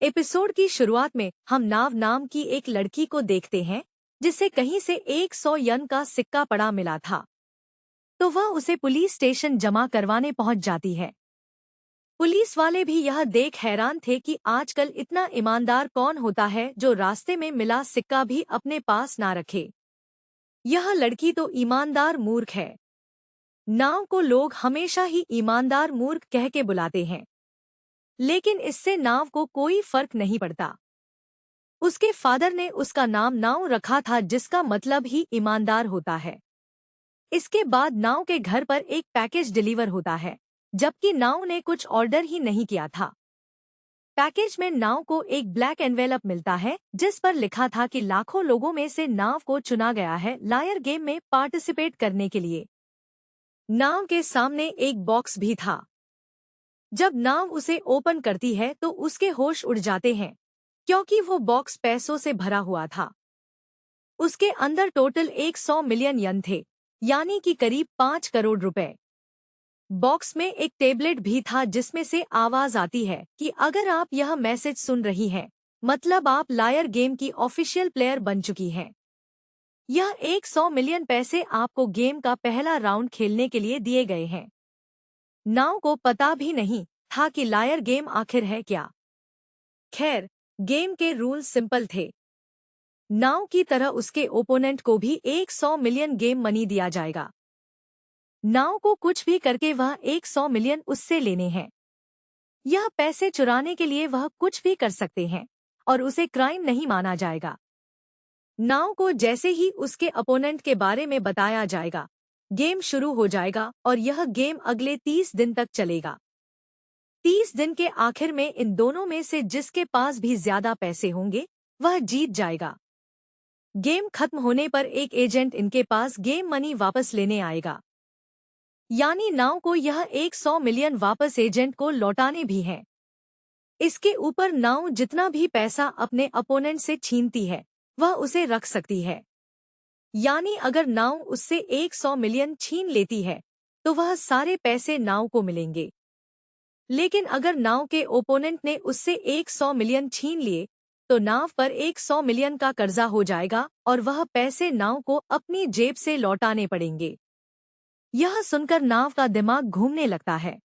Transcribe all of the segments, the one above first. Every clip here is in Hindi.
एपिसोड की शुरुआत में हम नाव नाम की एक लड़की को देखते हैं जिसे कहीं से 100 यन का सिक्का पड़ा मिला था। तो वह उसे पुलिस स्टेशन जमा करवाने पहुंच जाती है। पुलिस वाले भी यह देख हैरान थे कि आजकल इतना ईमानदार कौन होता है जो रास्ते में मिला सिक्का भी अपने पास ना रखे। यह लड़की तो ईमानदार मूर्ख है। नाव को लोग हमेशा ही ईमानदार मूर्ख कह के बुलाते हैं, लेकिन इससे नाव को कोई फर्क नहीं पड़ता। उसके फादर ने उसका नाम नाव रखा था, जिसका मतलब ही ईमानदार होता है। इसके बाद नाव के घर पर एक पैकेज डिलीवर होता है, जबकि नाव ने कुछ ऑर्डर ही नहीं किया था। पैकेज में नाव को एक ब्लैक एनवेलप मिलता है जिस पर लिखा था कि लाखों लोगों में से नाव को चुना गया है लायर गेम में पार्टिसिपेट करने के लिए। नाव के सामने एक बॉक्स भी था। जब नाव उसे ओपन करती है तो उसके होश उड़ जाते हैं, क्योंकि वो बॉक्स पैसों से भरा हुआ था। उसके अंदर टोटल 100 मिलियन यन थे, यानी कि करीब 5 करोड़ रुपए। बॉक्स में एक टेबलेट भी था जिसमें से आवाज आती है कि अगर आप यह मैसेज सुन रही हैं, मतलब आप लायर गेम की ऑफिशियल प्लेयर बन चुकी हैं। यह 100 मिलियन पैसे आपको गेम का पहला राउंड खेलने के लिए दिए गए हैं। नाव को पता भी नहीं था कि लायर गेम आखिर है क्या। खैर, गेम के रूल सिंपल थे। नाव की तरह उसके ओपोनेंट को भी 100 मिलियन गेम मनी दिया जाएगा। नाव को कुछ भी करके वह 100 मिलियन उससे लेने हैं। यह पैसे चुराने के लिए वह कुछ भी कर सकते हैं और उसे क्राइम नहीं माना जाएगा। नाव को जैसे ही उसके अपोनेंट के बारे में बताया जाएगा, गेम शुरू हो जाएगा और यह गेम अगले 30 दिन तक चलेगा। 30 दिन के आखिर में इन दोनों में से जिसके पास भी ज्यादा पैसे होंगे वह जीत जाएगा। गेम खत्म होने पर एक एजेंट इनके पास गेम मनी वापस लेने आएगा, यानी नाव को यह 100 मिलियन वापस एजेंट को लौटाने भी हैं। इसके ऊपर नाव जितना भी पैसा अपने अपोनेंट से छीनती है वह उसे रख सकती है। यानी अगर नाव उससे 100 मिलियन छीन लेती है तो वह सारे पैसे नाव को मिलेंगे। लेकिन अगर नाव के ओपोनेंट ने उससे 100 मिलियन छीन लिए तो नाव पर 100 मिलियन का कर्जा हो जाएगा और वह पैसे नाव को अपनी जेब से लौटाने पड़ेंगे। यह सुनकर नाव का दिमाग घूमने लगता है।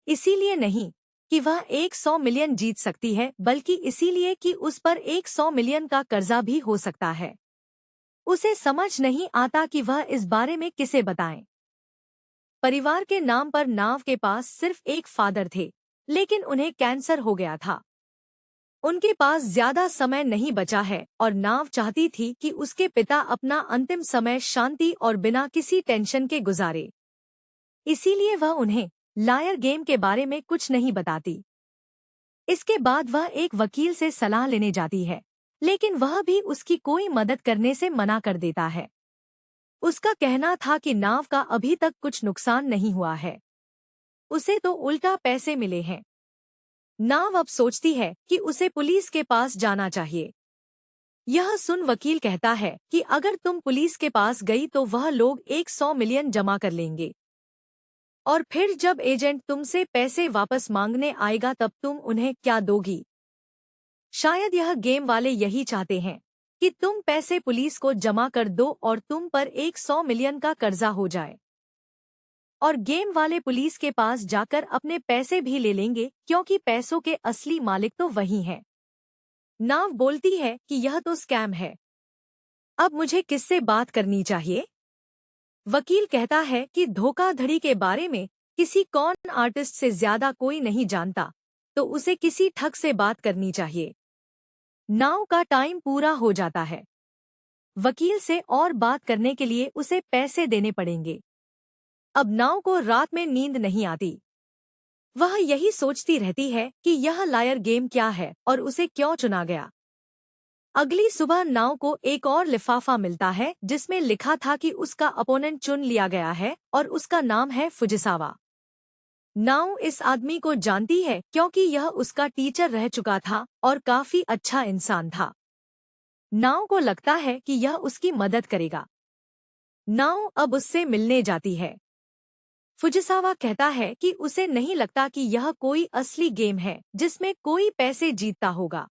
इसीलिए नहीं कि वह 100 मिलियन जीत सकती है, बल्कि इसीलिए कि उस पर 100 मिलियन का कर्जा भी हो सकता है। उसे समझ नहीं आता कि वह इस बारे में किसे बताएं। परिवार के नाम पर नाव के पास सिर्फ एक फादर थे, लेकिन उन्हें कैंसर हो गया था। उनके पास ज्यादा समय नहीं बचा है और नाव चाहती थी कि उसके पिता अपना अंतिम समय शांति और बिना किसी टेंशन के गुजारे। इसीलिए वह उन्हें लायर गेम के बारे में कुछ नहीं बताती। इसके बाद वह एक वकील से सलाह लेने जाती है, लेकिन वह भी उसकी कोई मदद करने से मना कर देता है। उसका कहना था कि नाव का अभी तक कुछ नुकसान नहीं हुआ है, उसे तो उल्टा पैसे मिले हैं। नाव अब सोचती है कि उसे पुलिस के पास जाना चाहिए। यह सुन वकील कहता है कि अगर तुम पुलिस के पास गई तो वह लोग 100 मिलियन जमा कर लेंगे, और फिर जब एजेंट तुमसे पैसे वापस मांगने आएगा तब तुम उन्हें क्या दोगी। शायद यह गेम वाले यही चाहते हैं कि तुम पैसे पुलिस को जमा कर दो और तुम पर 100 मिलियन का कर्जा हो जाए, और गेम वाले पुलिस के पास जाकर अपने पैसे भी ले लेंगे, क्योंकि पैसों के असली मालिक तो वही हैं। नाव बोलती है कि यह तो स्कैम है, अब मुझे किससे बात करनी चाहिए। वकील कहता है कि धोखाधड़ी के बारे में किसी कॉन आर्टिस्ट से ज्यादा कोई नहीं जानता, तो उसे किसी ठग से बात करनी चाहिए। नाव का टाइम पूरा हो जाता है। वकील से और बात करने के लिए उसे पैसे देने पड़ेंगे। अब नाव को रात में नींद नहीं आती। वह यही सोचती रहती है कि यह लायर गेम क्या है और उसे क्यों चुना गया। अगली सुबह नाव को एक और लिफाफा मिलता है जिसमें लिखा था कि उसका अपोनेंट चुन लिया गया है और उसका नाम है फुजिसावा। नाव इस आदमी को जानती है क्योंकि यह उसका टीचर रह चुका था और काफी अच्छा इंसान था। नाव को लगता है कि यह उसकी मदद करेगा। नाव अब उससे मिलने जाती है। फुजिसावा कहता है कि उसे नहीं लगता कि यह कोई असली गेम है जिसमें कोई पैसे जीतता होगा।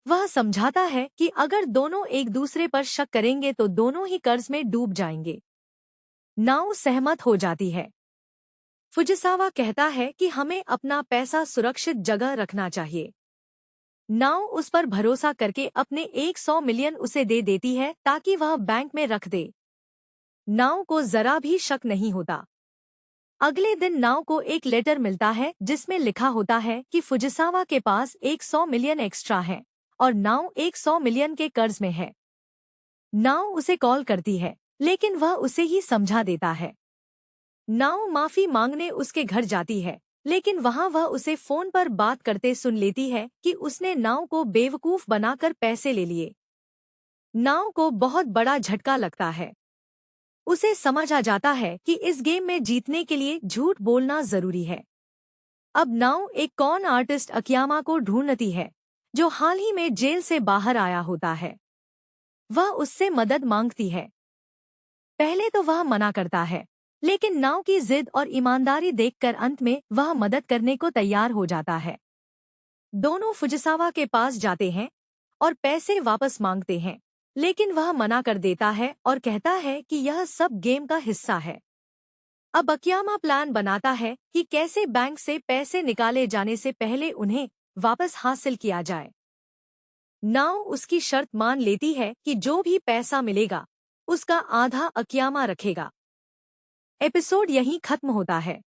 वह समझाता है कि अगर दोनों एक दूसरे पर शक करेंगे तो दोनों ही कर्ज में डूब जाएंगे। नाओ सहमत हो जाती है। फुजिसावा कहता है कि हमें अपना पैसा सुरक्षित जगह रखना चाहिए। नाओ उस पर भरोसा करके अपने 100 मिलियन उसे दे देती है ताकि वह बैंक में रख दे। नाओ को जरा भी शक नहीं होता। अगले दिन नाओ को एक लेटर मिलता है जिसमें लिखा होता है कि फुजिसावा के पास 100 मिलियन एक्स्ट्रा है और नाओ 100 मिलियन के कर्ज में है। नाओ उसे कॉल करती है, लेकिन वह उसे ही समझा देता है। नाओ माफी मांगने उसके घर जाती है, लेकिन वहां वह उसे फोन पर बात करते सुन लेती है कि उसने नाओ को बेवकूफ बनाकर पैसे ले लिए। नाओ को बहुत बड़ा झटका लगता है। उसे समझ आ जाता है कि इस गेम में जीतने के लिए झूठ बोलना जरूरी है। अब नाओ एक कॉन आर्टिस्ट अकियामा को ढूंढती है, जो हाल ही में जेल से बाहर आया होता है। वह उससे मदद मांगती है। पहले तो वह मना करता है, लेकिन नाओ की जिद और ईमानदारी देखकर अंत में वह मदद करने को तैयार हो जाता है। दोनों फुजिसावा के पास जाते हैं और पैसे वापस मांगते हैं, लेकिन वह मना कर देता है और कहता है कि यह सब गेम का हिस्सा है। अब अकियामा प्लान बनाता है कि कैसे बैंक से पैसे निकाले जाने से पहले उन्हें वापस हासिल किया जाए। नाओ उसकी शर्त मान लेती है कि जो भी पैसा मिलेगा उसका आधा अकियामा रखेगा। एपिसोड यहीं खत्म होता है।